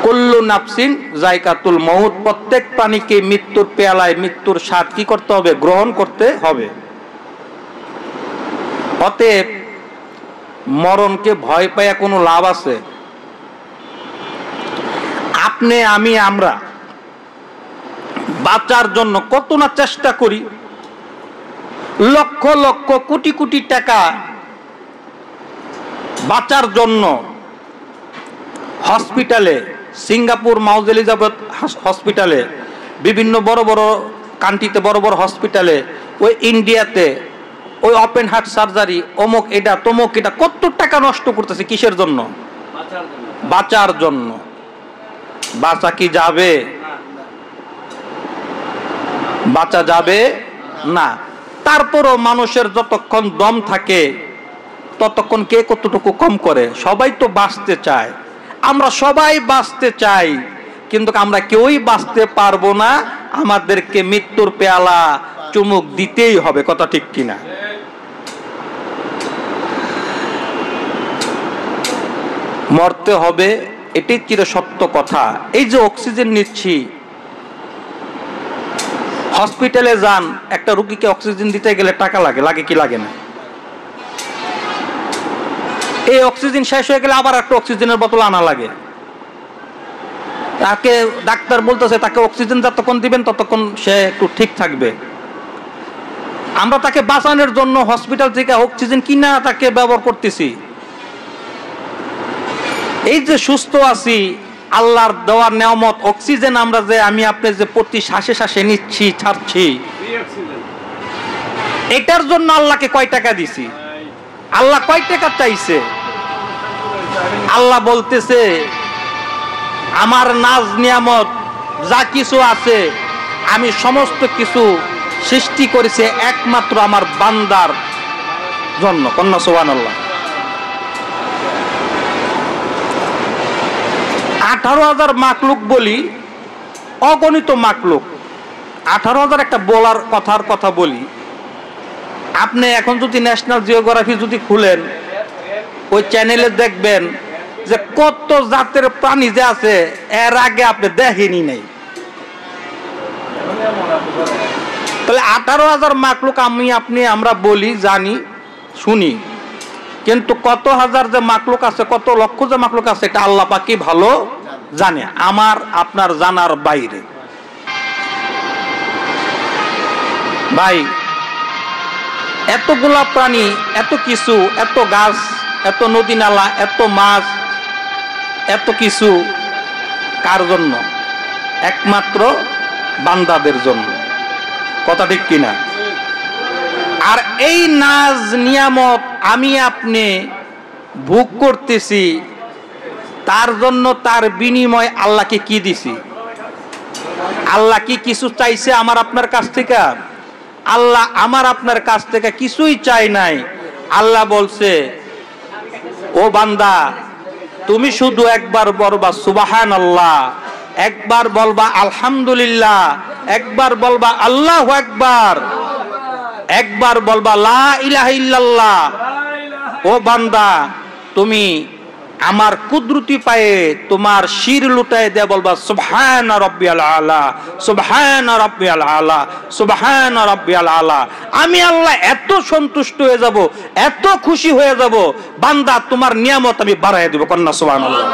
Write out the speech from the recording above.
কুল্লু নাফসিন যায়কাতুল মউত, প্রত্যেক প্রাণীকে মৃত্যুর পেয়ালায় মৃত্যুর স্বাদ কি করতে হবে? গ্রহণ করতে হবে। অতএব মরণকে ভয় পাইয়া কোনো লাভ আছে? আপনি, আমি, আমরা বাঁচার জন্য কত না চেষ্টা করি, লক্ষ লক্ষ কোটি কোটি টাকা বাঁচার জন্য হসপিটালে, সিঙ্গাপুর মাউজ এলিজাবেথ হসপিটালে, বিভিন্ন বড় বড় কান্ট্রিতে বড় বড় হসপিটালে, ওই ইন্ডিয়াতে ওই ওপেন হার্ট সার্জারি, অমুক এটা তমুক এটা, কত টাকা নষ্ট করতেছে কিসের জন্য? বাঁচার জন্য। বাঁচা কি যাবে? বাঁচা যাবে না। তারপরও মানুষের যতক্ষণ দম থাকে ততক্ষণ কে কতটুকু কম করে? সবাই তো বাঁচতে চায়, আমরা সবাই বাঁচতে চাই, কিন্তু আমরা কেউই বাঁচতে পারবো না। আমাদেরকে মৃত্যুর পেয়ালা চুমুক দিতেই হবে, কথা ঠিক কিনা? মরতে হবে, এটাই চির সত্য কথা। এই যে অক্সিজেন নিচ্ছি, হসপিটালে যান, একটা রোগীকে অক্সিজেন দিতে গেলে টাকা লাগে, লাগে কি লাগে না? এই অক্সিজেন শেষ হয়ে গেলে আবার একটা অক্সিজেনের বোতল আনা লাগে। তাকে ডাক্তার বলতেছে তাকে অক্সিজেন যতক্ষণ দিবেন ততক্ষণ সে একটু ঠিক থাকবে। আমরা তাকে বাঁচানোর জন্য হসপিটাল থেকে অক্সিজেন কিনা তাকে ব্যবহার করতেছি। এই যে সুস্থ আছি, আল্লাহর দেওয়ার নেয়ামত অক্সিজেন, আমরা যে আমি আপনি যে প্রতি শ্বাসে শ্বাসে নিচ্ছি ছাড়ছি, এটার জন্য আল্লাহকে কয় টাকা দিছি? আল্লাহ কয় টাকা চাইছে? আল্লাহ বলতেছে আমার নাজ নিয়ামত যা কিছু আছে আমি সমস্ত কিছু সৃষ্টি করেছি একমাত্র আমার বান্দার জন্য। কন্যা সুবহানাল্লাহ। 18,000 মাখলুক বলি, অগণিত মাখলুক। 18,000 একটা বলার কথার কথা বলি। আপনি এখন যদি ন্যাশনাল জিওগ্রাফি যদি খুলেন, ওই চ্যানেলে দেখবেন যে কত জাতের প্রাণী যে আছে এর আগে আপনি দেখেনি নাই। তাহলে 18,000 মাখলুক আমি আপনি আমরা বলি, জানি, শুনি, কিন্তু কত হাজার যে মাখলুক আছে, কত লক্ষ যে মাখলুক আছে, এটা আল্লাহ পাকই ভালো জানে, আমার আপনার জানার বাইরে। ভাই, এতগুলা প্রাণী, এত কিছু, এত গাছ, এত নদী নালা, এত মাছ, এত কিছু কার জন্য? একমাত্র বান্দাদের জন্য, কথা ঠিক কিনা? আর এই নাজ নিয়ামত আমি আপনি ভোগ করতেছি, তার জন্য তার বিনিময় আল্লাহকে কি দিছি? আল্লাহ কি কিছু চাইছে আমার আপনার কাছ থেকে? আল্লাহ আমার আপনার কাছ থেকে কিছুই চাই নাই। আল্লাহ বলছে, ও বান্দা, তুমি শুধু একবার বলবা সুবহানাল্লাহ, একবার বলবা আলহামদুলিল্লাহ, একবার বলবা আল্লাহু আকবার, একবার বলবা লা ইলাহা ইল্লাল্লাহ। ও বান্দা, তুমি আমার কুদরতি পায়ে তোমার শির লুটায় দিয়ে বলবা সুবহানা রাব্বিয়াল আলা, সুবহানা রাব্বিয়াল আলা, সুবহানা রাব্বিয়াল আলা। আমি আল্লাহ এত সন্তুষ্ট হয়ে যাব, এত খুশি হয়ে যাব, বান্দা তোমার নিয়ামত আমি বাড়ায় দেব। কন্যা সুবহানাল্লাহ।